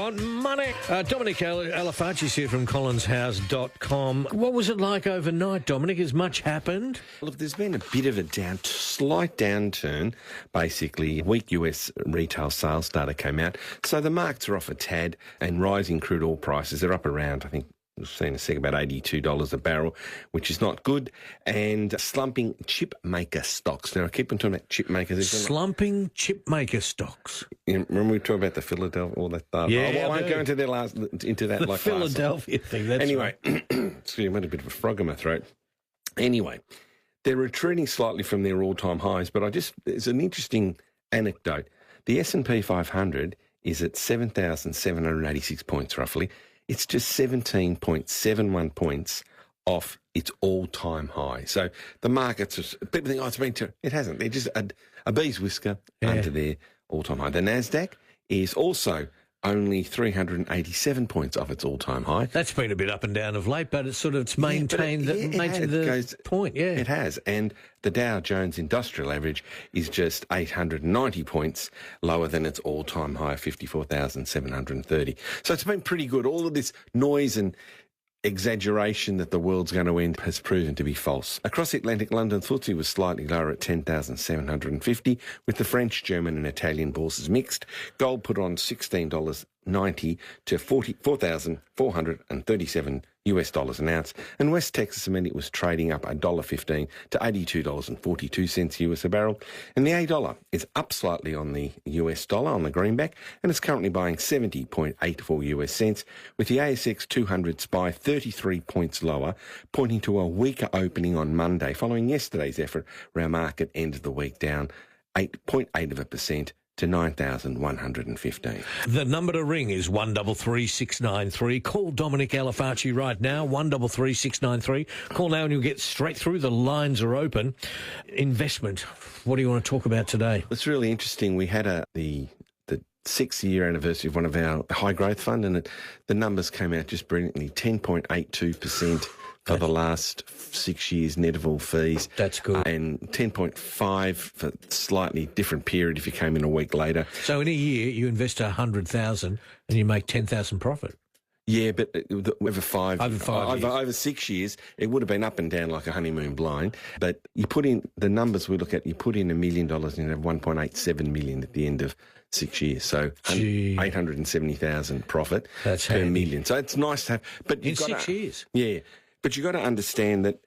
want money. Dominic Alafaci's here from collinshouse.com. What was it like overnight, Dominic? Has much happened? Look, there's been a bit of a slight downturn. Basically, weak US retail sales data came out. So the markets are off a tad, and rising crude oil prices are up around, I think, we've seen a sec about $82 a barrel, which is not good, and slumping chip maker stocks. Now, I keep on talking about chip makers. Slumping chip maker stocks. Remember we talked about the Philadelphia, all that stuff? Yeah, I won't go into that the like Philadelphia thing, that's anyway, right. Excuse me, I had a bit of a frog in my throat. Anyway, they're retreating slightly from their all-time highs, but it's an interesting anecdote. The S&P 500 is at 7,786 points, roughly. It's just 17.71 points off its all-time high. So the markets, people think, it's been terrible. It hasn't. They're just a bee's whisker under their all-time high. The NASDAQ is also only 387 points off its all-time high. That's been a bit up and down of late, but it's maintained the point, yeah. It has. And the Dow Jones Industrial Average is just 890 points lower than its all-time high of 54,730. So it's been pretty good. All of this noise and exaggeration that the world's going to end has proven to be false. Across the Atlantic, London FTSE was slightly lower at 10,750, with the French, German and Italian bourses mixed. Gold put on $16.90 to $44,437 an ounce, and West Texas Intermediate was trading up $1.15 to $82.42 US a barrel, and the $A is up slightly on the US dollar on the greenback, and it's currently buying 70.84 US cents, with the ASX 200 SPY 33 points lower, pointing to a weaker opening on Monday following yesterday's effort, where our market ended the week down 8.8% to 9,115. The number to ring is 133693. Call Dominic Alafaci right now, 133693. Call now and you'll get straight through. The lines are open. Investment. What do you want to talk about today? It's really interesting. We had the 6-year anniversary of one of our high growth fund, and the numbers came out just brilliantly. 10.82% for the last 6 years, net of all fees. That's good. And 10.5 for slightly different period if you came in a week later. So in a year, you invest 100,000 and you make 10,000 profit. Yeah, but over 6 years, it would have been up and down like a honeymoon blind. But you put in the numbers we look at, you put in $1 million and you have 1.87 million at the end of 6 years. So 870,000 profit per million. So it's nice to have. But in 6 years? Yeah. But you've got to understand that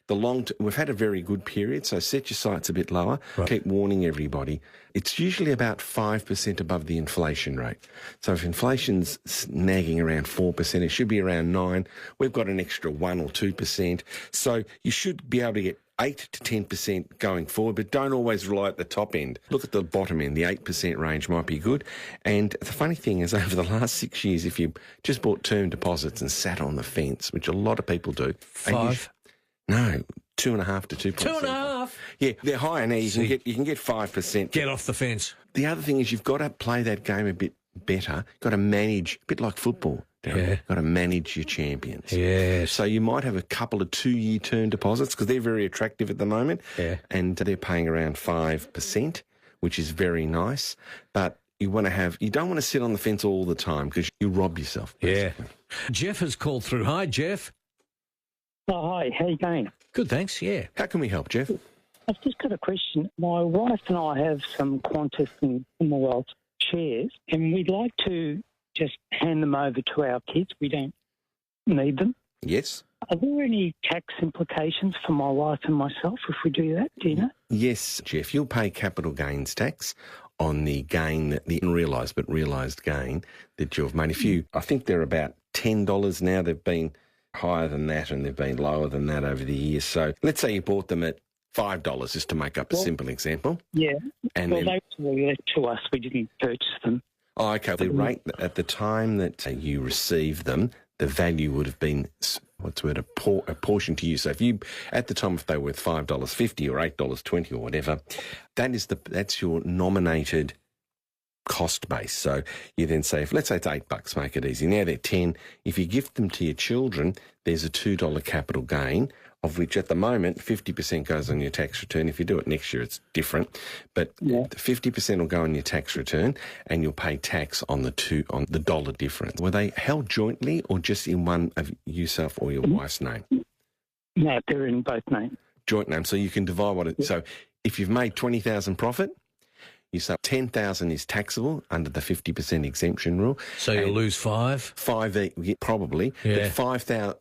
we've had a very good period, so set your sights a bit lower. Right. Keep warning everybody. It's usually about 5% above the inflation rate. So if inflation's nagging around 4%, it should be around 9%. We've got an extra 1 or 2%. So you should be able to get 8 to 10% going forward, but don't always rely at the top end. Look at the bottom end. The 8% range might be good. And the funny thing is, over the last 6 years, if you just bought term deposits and sat on the fence, which a lot of people do. 5? No, 2.5 to 2.7. 2.5? Yeah, they're higher now. You can get 5%. Get off the fence. The other thing is you've got to play that game a bit better. You've got to manage, a bit like football. Yeah. Got to manage your champions. Yes. So you might have a couple of 2-year term deposits because they're very attractive at the moment. Yeah. And they're paying around 5%, which is very nice. But you don't want to sit on the fence all the time because you rob yourself. Basically. Yeah. Jeff has called through. Hi, Jeff. Oh, hi. How you going? Good, thanks. Yeah. How can we help, Jeff? I've just got a question. My wife and I have some Qantas and Commonwealth shares, and we'd like to just hand them over to our kids. We don't need them. Yes. Are there any tax implications for my wife and myself if we do that? Do you know? Yes, Jeff. You'll pay capital gains tax on the gain, the unrealised but realised gain that you've made. I think they're about $10 now. They've been higher than that and they've been lower than that over the years. So let's say you bought them at $5, just to make up a simple example. Yeah. And they were left to us. We didn't purchase them. Oh, okay. The rate at the time that you received them, the value would have been apportioned to you. So if at the time, if they were worth $5.50 or $8.20 or whatever, that's your nominated cost base. So you then say, let's say it's $8, make it easy. Now they're 10. If you gift them to your children, there's a $2 capital gain of which at the moment 50% goes on your tax return. If you do it next year, it's different. But 50% will go on your tax return, and you'll pay tax on the dollar difference. Were they held jointly or just in one of yourself or your wife's name? No, they're in both names. Joint name. So you can divide what it. So if you've made 20,000 profit, you say 10,000 is taxable under the 50% exemption rule. So you'll lose five? Probably. Yeah. But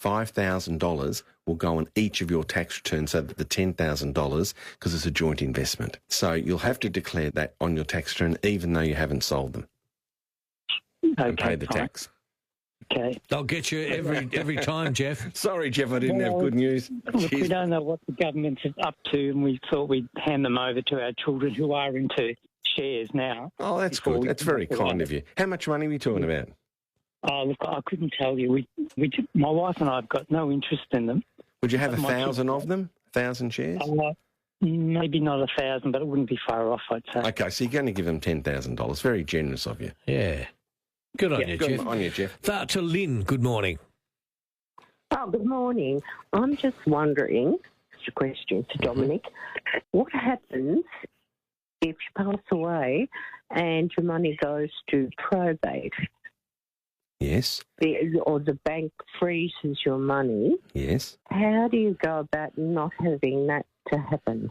$5,000 will go on each of your tax returns, so that the $10,000, because it's a joint investment. So you'll have to declare that on your tax return, even though you haven't sold them, and pay the tax. Okay. They'll get you every time, Jeff. Sorry, Jeff, I didn't have good news. Look, we don't know what the government's up to, and we thought we'd hand them over to our children who are into shares now. Oh, that's good. That's very kind of you. How much money are we talking about? Oh, look, I couldn't tell you. My wife and I have got no interest in them. Would you have 1,000 of them? 1,000 shares? Maybe not 1,000, but it wouldn't be far off, I'd say. Okay, so you're going to give them $10,000. Very generous of you. Yeah. Good on you, Jeff. Good on you, Jeff. To Lynn, good morning. Oh, good morning. I'm just wondering, it's a question to Dominic, what happens if you pass away and your money goes to probate? Yes. Or the bank freezes your money. Yes. How do you go about not having that to happen?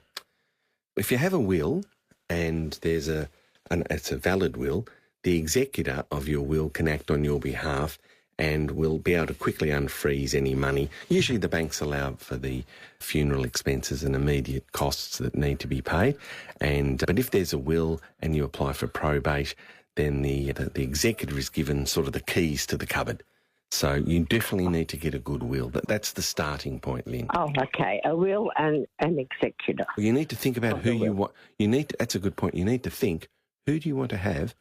If you have a will and it's a valid will, the executor of your will can act on your behalf and will be able to quickly unfreeze any money. Usually the banks allow for the funeral expenses and immediate costs that need to be paid. But if there's a will and you apply for probate, then the executor is given sort of the keys to the cupboard. So you definitely need to get a good will. That's the starting point, Lynn. Oh, okay. A will and an executor. Well, you need to think about who you want. That's a good point. You need to think, who do you want to have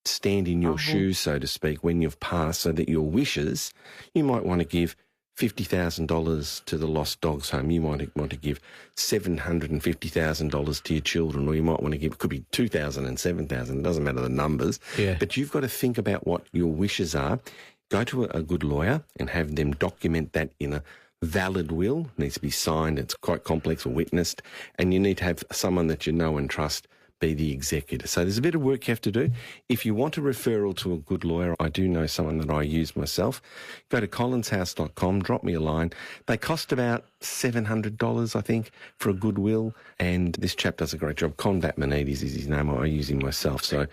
stand in your shoes, so to speak, when you've passed, so that your wishes, you might want to give $50,000 to the Lost Dogs Home. You might want to give $750,000 to your children, or you might want to give, it could be $2,000 and $7,000. It doesn't matter the numbers. Yeah. But you've got to think about what your wishes are. Go to a good lawyer and have them document that in a valid will. It needs to be signed. It's quite complex or witnessed. And you need to have someone that you know and trust be the executor. So there's a bit of work you have to do. If you want a referral to a good lawyer, I do know someone that I use myself. Go to collinshouse.com, drop me a line. They cost about $700, I think, for a good will. And this chap does a great job. Condat Manides is his name. I use him myself. So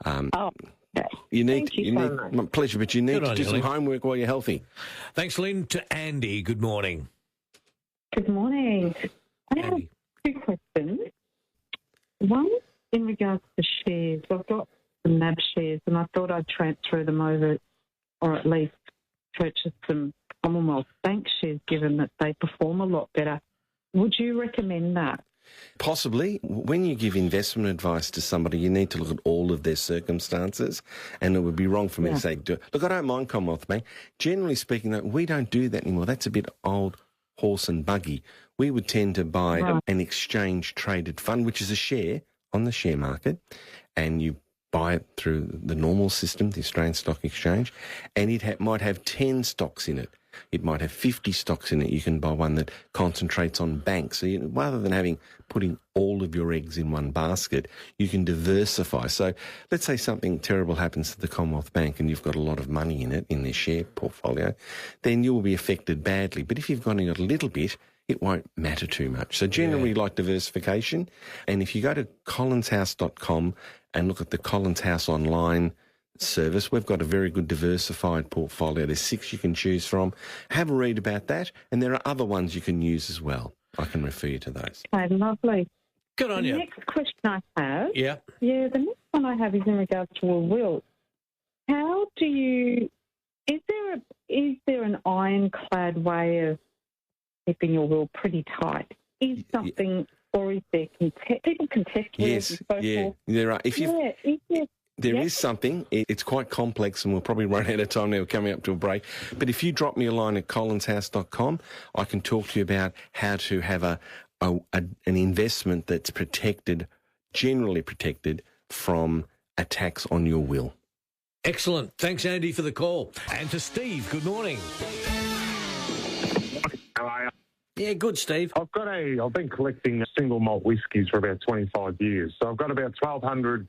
Thank you so much. My pleasure, but you need to do some homework while you're healthy. Thanks, Lynn. To Andy, good morning. Good morning. I have Andy. two questions. One, in regards to shares, I've got some NAB shares and I thought I'd transfer them over, or at least purchase some Commonwealth Bank shares, given that they perform a lot better. Would you recommend that? Possibly. When you give investment advice to somebody, you need to look at all of their circumstances, and it would be wrong for me to say, look, I don't mind Commonwealth Bank. Generally speaking, though, we don't do that anymore. That's a bit old horse and buggy. We would tend to buy an exchange-traded fund, which is a share on the share market, and you buy it through the normal system, the Australian Stock Exchange, and it might have 10 stocks in it. It might have 50 stocks in it. You can buy one that concentrates on banks. So rather than putting all of your eggs in one basket, you can diversify. So let's say something terrible happens to the Commonwealth Bank and you've got a lot of money in it, in their share portfolio, then you will be affected badly. But if you've only got a little bit, it won't matter too much. So generally like diversification. And if you go to collinshouse.com and look at the Collins House online service, we've got a very good diversified portfolio. There's 6 you can choose from. Have a read about that. And there are other ones you can use as well. I can refer you to those. Okay, lovely. Good on you. The next question I have, Yeah. the next one I have is in regards to a will. How do you, is there an ironclad way of keeping your will pretty tight? Is something, or is there people contest wills and so forth? There are. There is something. It's quite complex, and we'll probably run out of time now. We're coming up to a break. But if you drop me a line at collinshouse.com, I can talk to you about how to have an investment that's protected, generally protected from attacks on your will. Excellent. Thanks, Andy, for the call. And to Steve, good morning. How are you? Yeah, good, Steve. I've been collecting single malt whiskies for about 25 years. So I've got about 1,200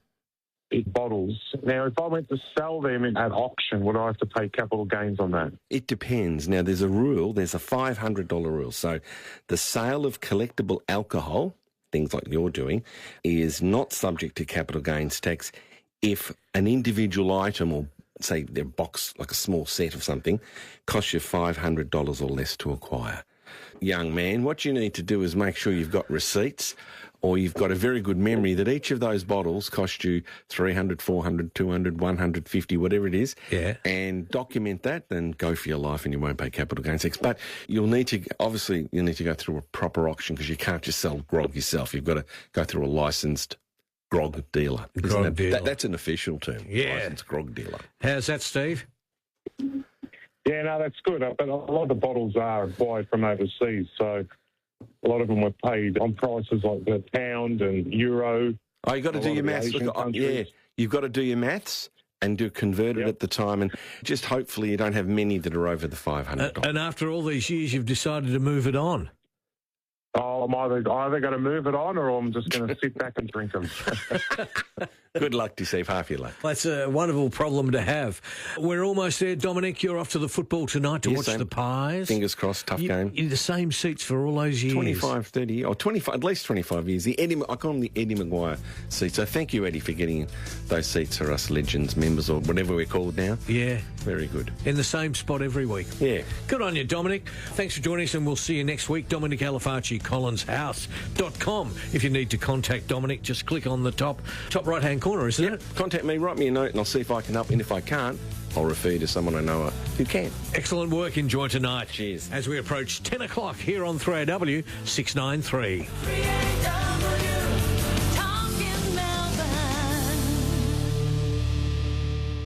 bottles. Now, if I went to sell them at auction, would I have to pay capital gains on that? It depends. Now, there's a $500 rule. So the sale of collectible alcohol, things like you're doing, is not subject to capital gains tax if an individual item, or say their box, like a small set of something, costs you $500 or less to acquire. Young man, what you need to do is make sure you've got receipts, or you've got a very good memory that each of those bottles cost you $300, $400, $200, $150, whatever it is, and document that, then go for your life and you won't pay capital gains tax. But you'll need to go through a proper auction, because you can't just sell grog yourself. You've got to go through a licensed grog dealer. That's an official term. Yeah. Licensed grog dealer. How's that, Steve? Yeah, no, that's good. But a lot of the bottles are acquired from overseas, so a lot of them were paid on prices like the pound and euro. Oh, you've got to do your maths. You've got to do your maths and convert it at the time, and just hopefully you don't have many that are over the $500. And after all these years, you've decided to move it on. Oh, I'm either going to move it on, or I'm just going to sit back and drink them. Good luck to you, Steve. Half your luck. That's a wonderful problem to have. We're almost there, Dominic. You're off to the football tonight to watch the Pies. Fingers crossed, tough game. In the same seats for all those years. 25, 30, or 25, at least 25 years. I call them the Eddie Maguire seats. So thank you, Eddie, for getting those seats for us Legends members, or whatever we're called now. Yeah. Very good. In the same spot every week. Yeah. Good on you, Dominic. Thanks for joining us, and we'll see you next week. Dominic Alafaci, collinshouse.com. If you need to contact Dominic, just click on the top right-hand corner, isn't it? Contact me, write me a note, and I'll see if I can help. And if I can't, I'll refer you to someone I know who can. Excellent work. Enjoy tonight. Cheers. As we approach 10 o'clock here on 3AW 693.